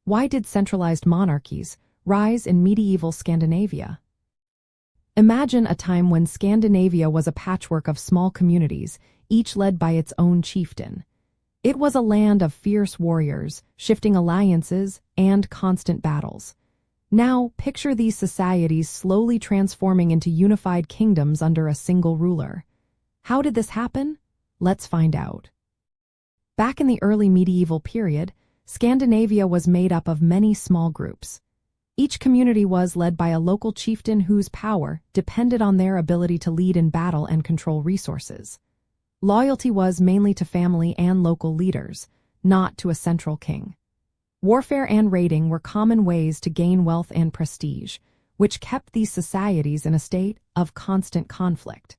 Why did centralized monarchies rise in medieval Scandinavia? Imagine a time when Scandinavia was a patchwork of small communities, each led by its own chieftain. It was a land of fierce warriors, shifting alliances, and constant battles. Now, picture these societies slowly transforming into unified kingdoms under a single ruler. How did this happen? Let's find out. Back in the early medieval period, Scandinavia was made up of many small groups. Each community was led by a local chieftain whose power depended on their ability to lead in battle and control resources. Loyalty was mainly to family and local leaders, not to a central king. Warfare and raiding were common ways to gain wealth and prestige, which kept these societies in a state of constant conflict.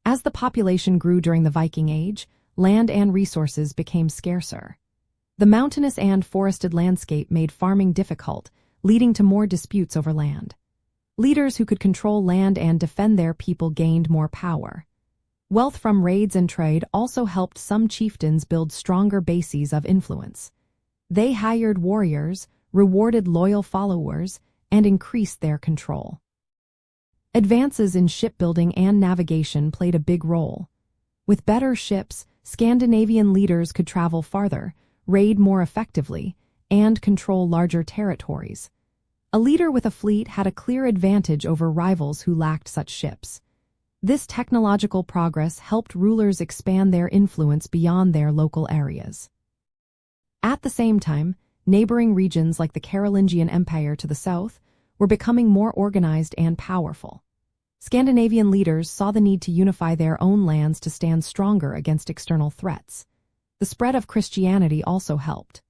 As the population grew during the Viking Age, land and resources became scarcer. The mountainous and forested landscape made farming difficult, leading to more disputes over land. Leaders who could control land and defend their people gained more power. Wealth from raids and trade also helped some chieftains build stronger bases of influence. They hired warriors, rewarded loyal followers, and increased their control. Advances in shipbuilding and navigation played a big role. With better ships, Scandinavian leaders could travel farther, raid more effectively, and control larger territories. A leader with a fleet had a clear advantage over rivals who lacked such ships. This technological progress helped rulers expand their influence beyond their local areas. At the same time, neighboring regions like the Carolingian Empire to the south were becoming more organized and powerful. Scandinavian leaders saw the need to unify their own lands to stand stronger against external threats. The spread of Christianity also helped.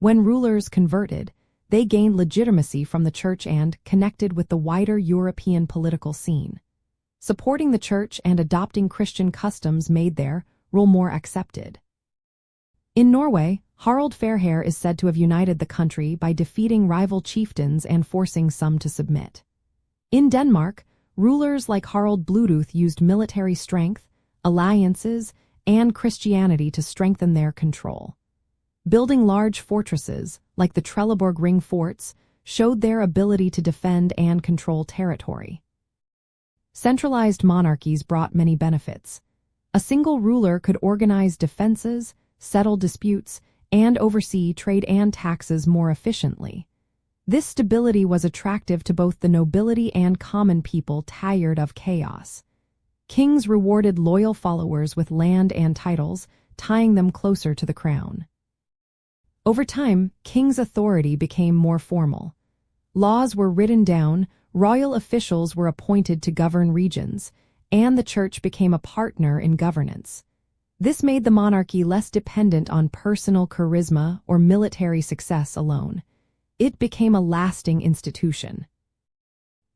When rulers converted, they gained legitimacy from the church and connected with the wider European political scene. Supporting the church and adopting Christian customs made their rule more accepted. In Norway, Harald Fairhair is said to have united the country by defeating rival chieftains and forcing some to submit. In Denmark, rulers like Harald Bluetooth used military strength, alliances, and Christianity to strengthen their control. Building large fortresses, like the Trelleborg Ring forts, showed their ability to defend and control territory. Centralized monarchies brought many benefits. A single ruler could organize defenses, settle disputes, and oversee trade and taxes more efficiently. This stability was attractive to both the nobility and common people tired of chaos. Kings rewarded loyal followers with land and titles, tying them closer to the crown. Over time, kings' authority became more formal. Laws were written down, royal officials were appointed to govern regions, and the church became a partner in governance. This made the monarchy less dependent on personal charisma or military success alone. It became a lasting institution.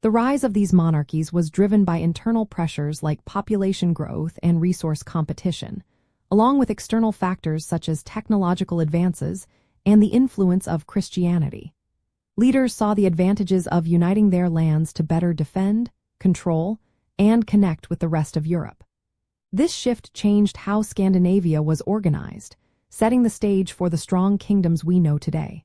The rise of these monarchies was driven by internal pressures like population growth and resource competition, along with external factors such as technological advances and the influence of Christianity. Leaders saw the advantages of uniting their lands to better defend, control, and connect with the rest of Europe. This shift changed how Scandinavia was organized, setting the stage for the strong kingdoms we know today.